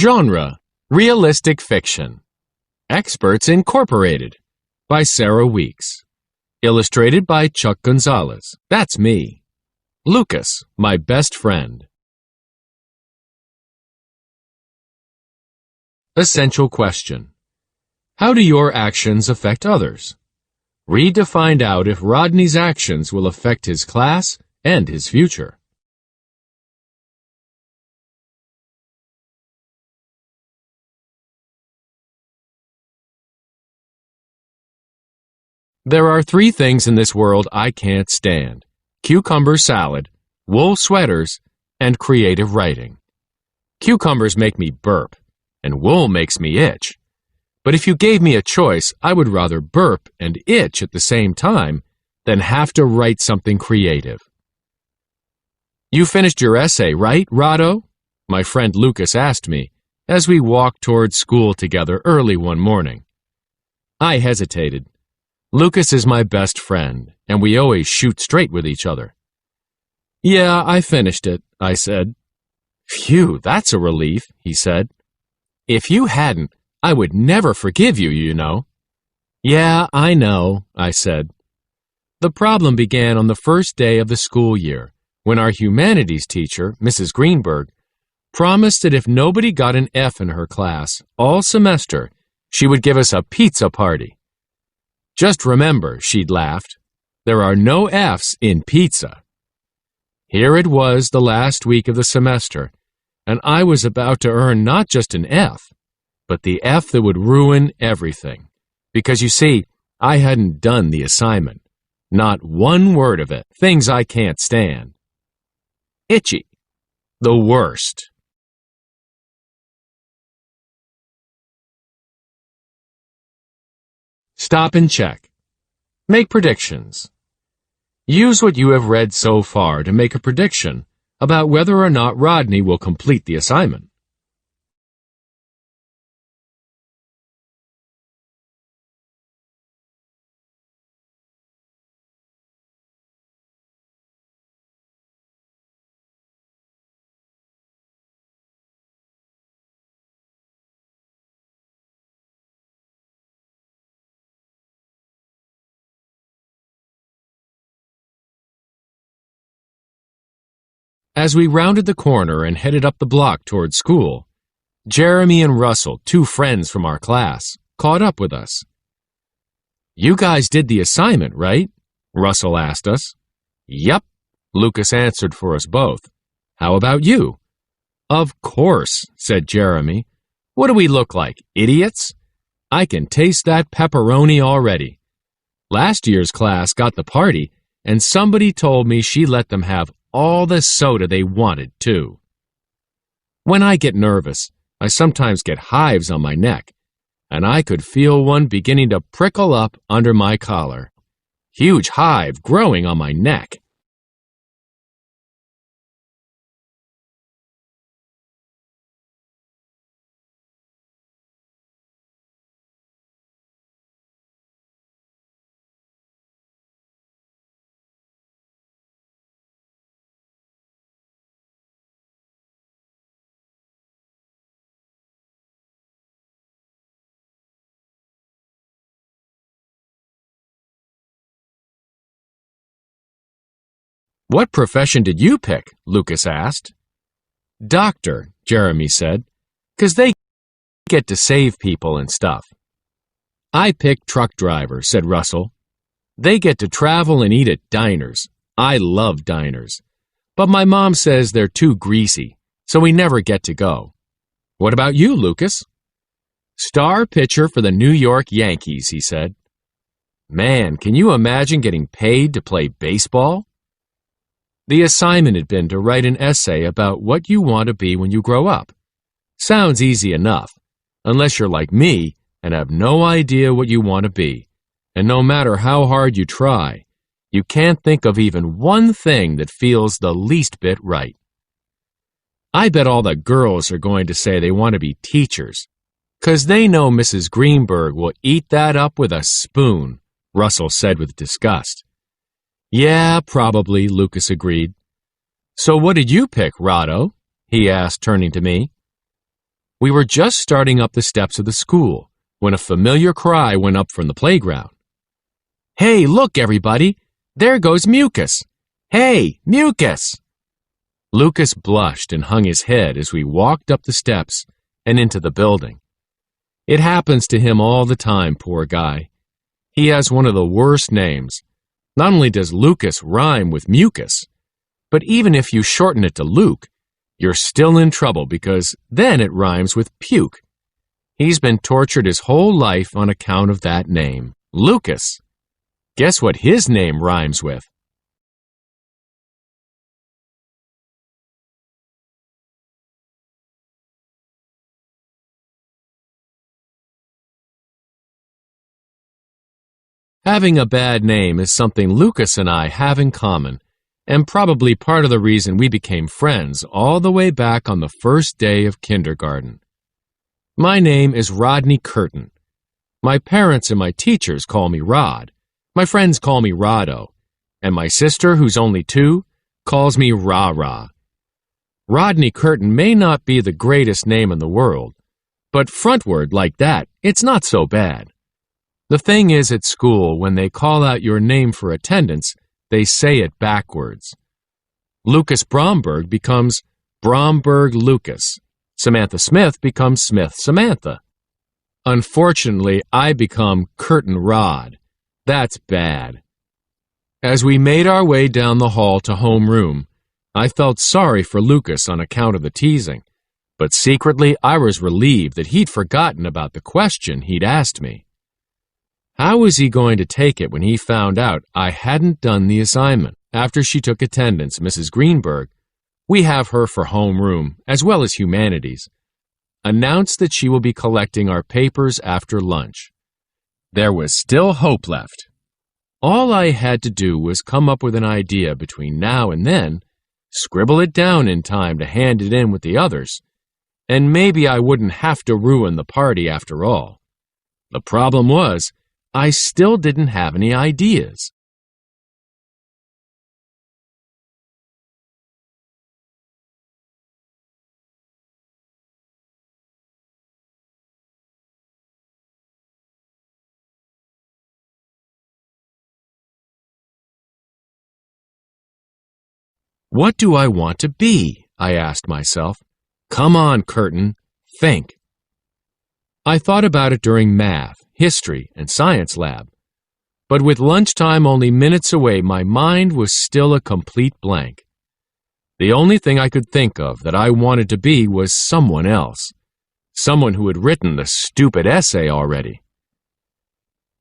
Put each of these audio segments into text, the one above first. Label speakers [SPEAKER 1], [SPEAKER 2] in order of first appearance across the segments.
[SPEAKER 1] Genre: Realistic Fiction. Experts Incorporated by Sarah Weeks. Illustrated by Chuck Gonzalez. That's me. Lucas, my best friend. Essential question. How do your actions affect others? Read to find out if Rodney's actions will affect his class and his future. There are 3 things in this world I can't stand: cucumber salad, wool sweaters, and creative writing. Cucumbers make me burp, and wool makes me itch. But if you gave me a choice, I would rather burp and itch at the same time than have to write something creative. You finished your essay, right, Rado? My friend Lucas asked me as we walked toward school together early one morning. I hesitated. Lucas is my best friend, and we always shoot straight with each other. Yeah, I finished it, I said. Phew, that's a relief, he said. If you hadn't, I would never forgive you, you know. Yeah, I know, I said. The problem began on the first day of the school year, when our humanities teacher, Mrs. Greenberg, promised that if nobody got an F in her class all semester, she would give us a pizza party. Just remember, she'd laughed, there are no F's in pizza. Here it was the last week of the semester, and I was about to earn not just an F, but the F that would ruin everything. Because you see, I hadn't done the assignment. Not one word of it. Things I can't stand. Itchy. The worst. Stop and check. Make predictions. Use what you have read so far to make a prediction about whether or not Rodney will complete the assignment. As we rounded the corner and headed up the block toward school, Jeremy and Russell, 2 friends from our class, caught up with us. You guys did the assignment, right? Russell asked us. Yep, Lucas answered for us both. How about you? Of course, said Jeremy. What do we look like, idiots? I can taste that pepperoni already. Last year's class got the party, and somebody told me she let them have all the soda they wanted, too. When I get nervous, I sometimes get hives on my neck, and I could feel one beginning to prickle up under my collar. Huge hive growing on my neck. What profession did you pick? Lucas asked. Doctor, Jeremy said, 'cause they get to save people and stuff. I picked truck driver, said Russell. They get to travel and eat at diners. I love diners. But my mom says they're too greasy, so we never get to go. What about you, Lucas? Star pitcher for the New York Yankees, he said. Man, can you imagine getting paid to play baseball? The assignment had been to write an essay about what you want to be when you grow up. Sounds easy enough, unless you're like me and have no idea what you want to be. And no matter how hard you try, you can't think of even one thing that feels the least bit right. I bet all the girls are going to say they want to be teachers, 'cause they know Mrs. Greenberg will eat that up with a spoon, Russell said with disgust. Yeah, probably, Lucas agreed. So what did you pick, Rado? He asked, turning to me. We were just starting up the steps of the school when a familiar cry went up from the playground. "Hey, look, everybody! There goes Mucus! Hey, Mucus!" Lucas blushed and hung his head as we walked up the steps and into the building. It happens to him all the time, poor guy. He has one of the worst names. Not only does Lucas rhyme with mucus, but even if you shorten it to Luke, you're still in trouble because then it rhymes with puke. He's been tortured his whole life on account of that name, Lucas. Guess what his name rhymes with? Having a bad name is something Lucas and I have in common, and probably part of the reason we became friends all the way back on the first day of kindergarten. My name is Rodney Curtin. My parents and my teachers call me Rod. My friends call me Roddo, and my sister, who's only 2, calls me Ra-Ra. Rodney Curtin may not be the greatest name in the world, but frontward like that, it's not so bad. The thing is, at school, when they call out your name for attendance, they say it backwards. Lucas Bromberg becomes Bromberg Lucas. Samantha Smith becomes Smith Samantha. Unfortunately, I become Curtin Rod. That's bad. As we made our way down the hall to homeroom, I felt sorry for Lucas on account of the teasing, but secretly I was relieved that he'd forgotten about the question he'd asked me. How was he going to take it when he found out I hadn't done the assignment? After she took attendance, Mrs. Greenberg, we have her for homeroom as well as humanities, announced that she will be collecting our papers after lunch. There was still hope left. All I had to do was come up with an idea between now and then, scribble it down in time to hand it in with the others, and maybe I wouldn't have to ruin the party after all. The problem was, I still didn't have any ideas. What do I want to be? I asked myself. Come on, Curtin, think. I thought about it during math, history, and science lab. But with lunchtime only minutes away, my mind was still a complete blank. The only thing I could think of that I wanted to be was someone else. Someone who had written the stupid essay already.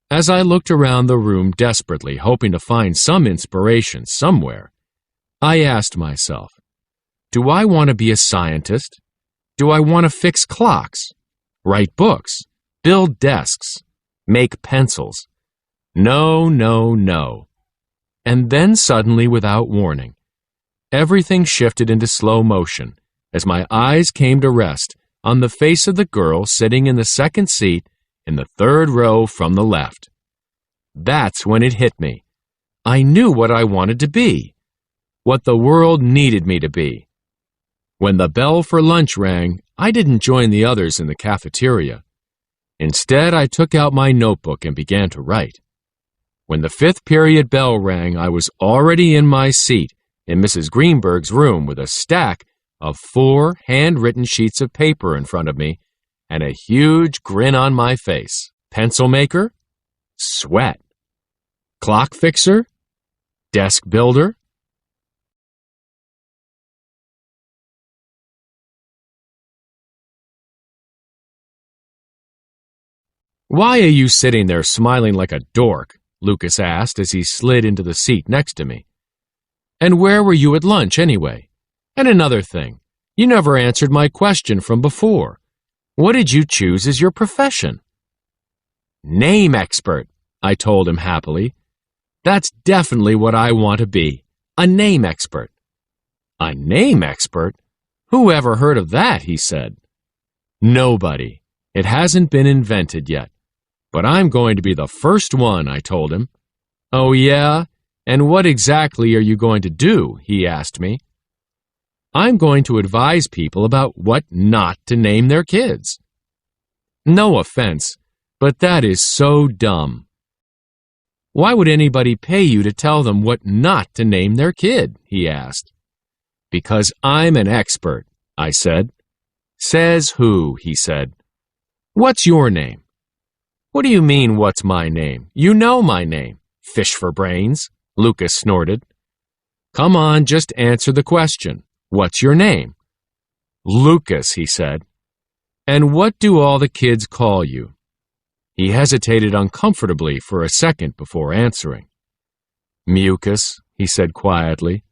[SPEAKER 1] As I looked around the room desperately, hoping to find some inspiration somewhere, I asked myself, do I want to be a scientist? Do I want to fix clocks? Write books? Build desks? Make pencils? No, no, no. And then suddenly, without warning, everything shifted into slow motion as my eyes came to rest on the face of the girl sitting in the second seat in the third row from the left. That's when it hit me. I knew what I wanted to be, what the world needed me to be. When the bell for lunch rang, I didn't join the others in the cafeteria. Instead, I took out my notebook and began to write. When the 5th period bell rang, I was already in my seat in Mrs. Greenberg's room with a stack of 4 handwritten sheets of paper in front of me and a huge grin on my face. Pencil maker? Sweat. Clock fixer? Desk builder? Why are you sitting there smiling like a dork? Lucas asked as he slid into the seat next to me. And where were you at lunch anyway? And another thing, you never answered my question from before. What did you choose as your profession? Name expert, I told him happily. That's definitely what I want to be, a name expert. A name expert? Who ever heard of that, he said. Nobody. It hasn't been invented yet. But I'm going to be the first one, I told him. Oh, yeah? And what exactly are you going to do? He asked me. I'm going to advise people about what not to name their kids. No offense, but that is so dumb. Why would anybody pay you to tell them what not to name their kid? He asked. Because I'm an expert, I said. Says who? He said. What's your name? What do you mean, what's my name? You know my name. Fish for brains, Lucas snorted. Come on, just answer the question. What's your name? Lucas, he said. And what do all the kids call you? He hesitated uncomfortably for a second before answering. Mucus, he said quietly.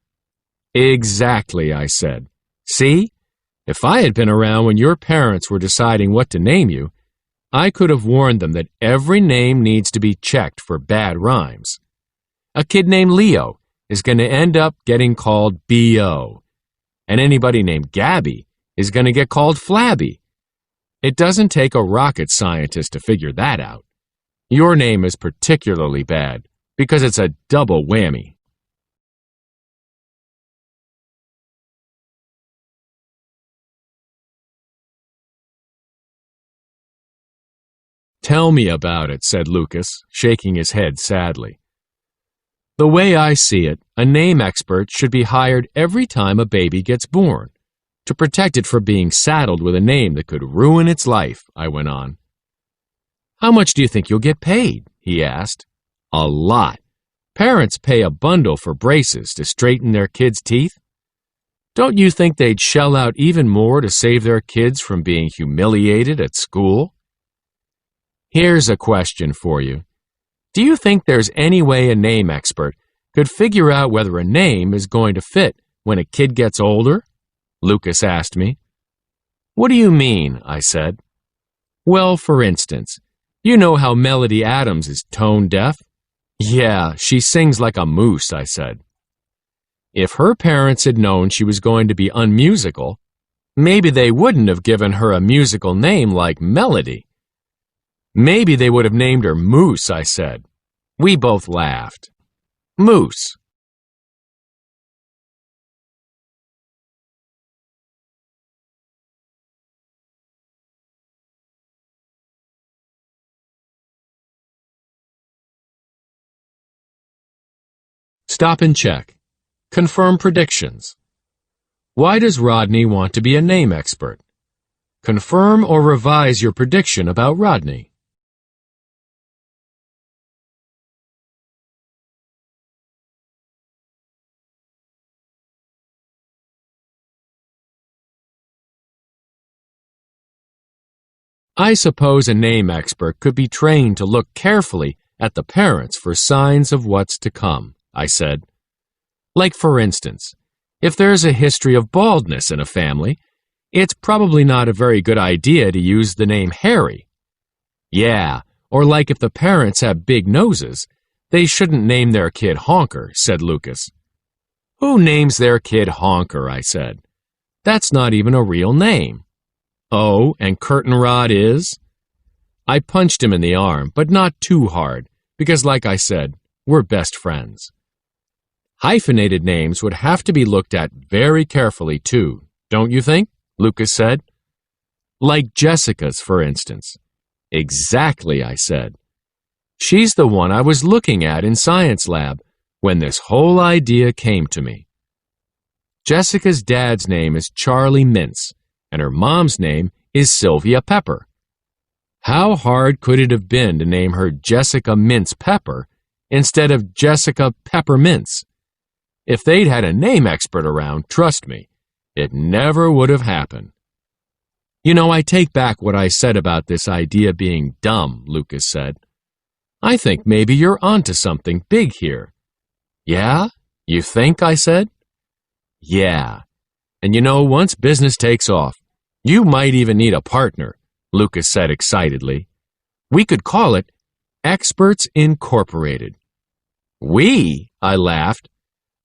[SPEAKER 1] Exactly, I said. See? If I had been around when your parents were deciding what to name you, I could have warned them that every name needs to be checked for bad rhymes. A kid named Leo is going to end up getting called B.O., and anybody named Gabby is going to get called Flabby. It doesn't take a rocket scientist to figure that out. Your name is particularly bad because it's a double whammy. Tell me about it, said Lucas, shaking his head sadly. The way I see it, a name expert should be hired every time a baby gets born, to protect it from being saddled with a name that could ruin its life, I went on. How much do you think you'll get paid? He asked. A lot. Parents pay a bundle for braces to straighten their kids' teeth. Don't you think they'd shell out even more to save their kids from being humiliated at school? Here's a question for you. Do you think there's any way a name expert could figure out whether a name is going to fit when a kid gets older? Lucas asked me. What do you mean? I said. Well, for instance, you know how Melody Adams is tone deaf? Yeah, she sings like a moose, I said. If her parents had known she was going to be unmusical, maybe they wouldn't have given her a musical name like Melody. Maybe they would have named her Moose, I said. We both laughed. Moose. Stop and check. Confirm predictions. Why does Rodney want to be a name expert? Confirm or revise your prediction about Rodney. I suppose a name expert could be trained to look carefully at the parents for signs of what's to come, I said. Like, for instance, if there's a history of baldness in a family, it's probably not a very good idea to use the name Harry. Yeah, or like if the parents have big noses, they shouldn't name their kid Honker, said Lucas. Who names their kid Honker, I said. That's not even a real name. Oh, and Curtain Rod is? I punched him in the arm, but not too hard, because like I said, we're best friends. Hyphenated names would have to be looked at very carefully too, don't you think? Lucas said. Like Jessica's, for instance. Exactly, I said. She's the one I was looking at in science lab when this whole idea came to me. Jessica's dad's name is Charlie Mintz, and her mom's name is Sylvia Pepper. How hard could it have been to name her Jessica Mintz Pepper instead of Jessica Peppermints? If they'd had a name expert around, trust me, it never would have happened. You know, I take back what I said about this idea being dumb, Lucas said. I think maybe you're onto something big here. Yeah? You think? I said. Yeah. And you know, once business takes off, you might even need a partner, Lucas said excitedly. We could call it Experts Incorporated. We? I laughed.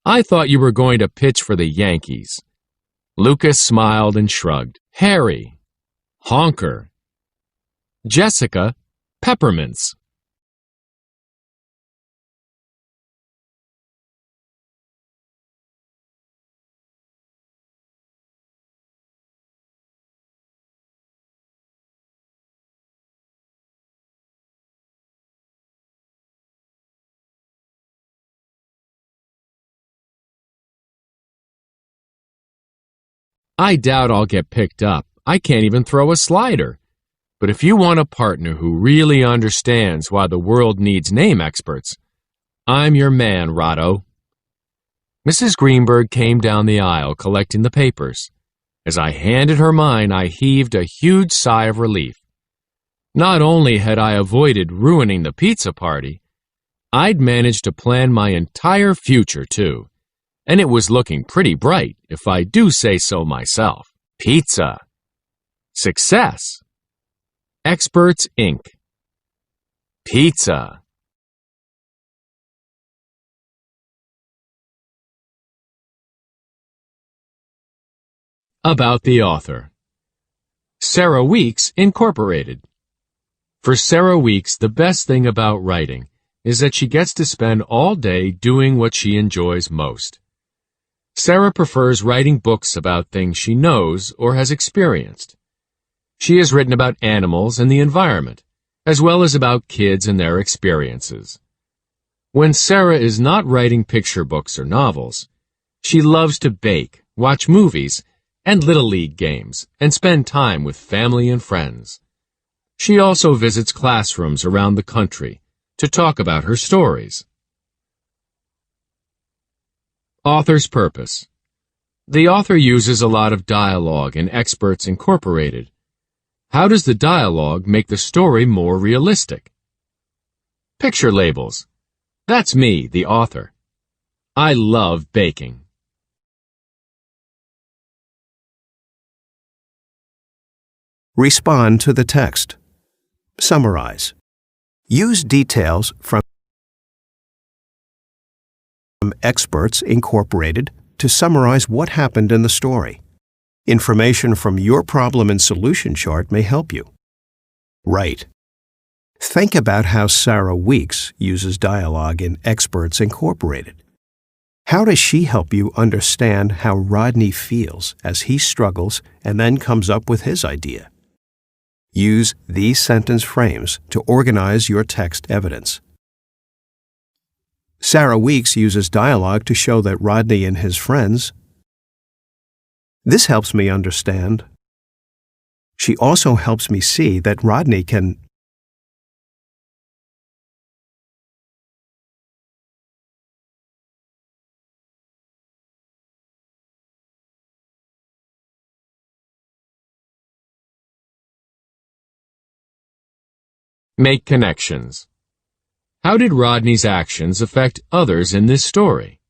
[SPEAKER 1] I thought you were going to pitch for the Yankees. Lucas smiled and shrugged. Harry. Honker. Jessica. Peppermints. I doubt I'll get picked up. I can't even throw a slider. But if you want a partner who really understands why the world needs name experts, I'm your man, Rado." Mrs. Greenberg came down the aisle collecting the papers. As I handed her mine, I heaved a huge sigh of relief. Not only had I avoided ruining the pizza party, I'd managed to plan my entire future, too. And it was looking pretty bright, if I do say so myself. Pizza. Success. Experts, Inc. Pizza. About the author. Sarah Weeks, Incorporated. For Sarah Weeks, the best thing about writing is that she gets to spend all day doing what she enjoys most. Sarah prefers writing books about things she knows or has experienced. She has written about animals and the environment, as well as about kids and their experiences. When Sarah is not writing picture books or novels, she loves to bake, watch movies, and Little League games, and spend time with family and friends. She also visits classrooms around the country to talk about her stories. Author's purpose. The author uses a lot of dialogue in Experts Incorporated. How does the dialogue make the story more realistic? Picture labels. That's me, the author. I love baking.
[SPEAKER 2] Respond to the text. Summarize. Use details from Experts Incorporated to summarize what happened in the story. Information from your problem and solution chart may help you. Write. Think about how Sarah Weeks uses dialogue in Experts Incorporated. How does she help you understand how Rodney feels as he struggles and then comes up with his idea? Use these sentence frames to organize your text evidence. Sarah Weeks uses dialogue to show that Rodney and his friends. This helps me understand. She also helps me see that Rodney can.
[SPEAKER 1] Make connections. How did Rodney's actions affect others in this story?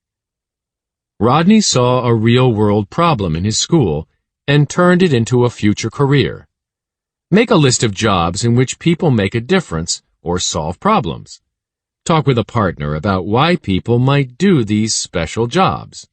[SPEAKER 1] Rodney saw a real-world problem in his school and turned it into a future career. Make a list of jobs in which people make a difference or solve problems. Talk with a partner about why people might do these special jobs.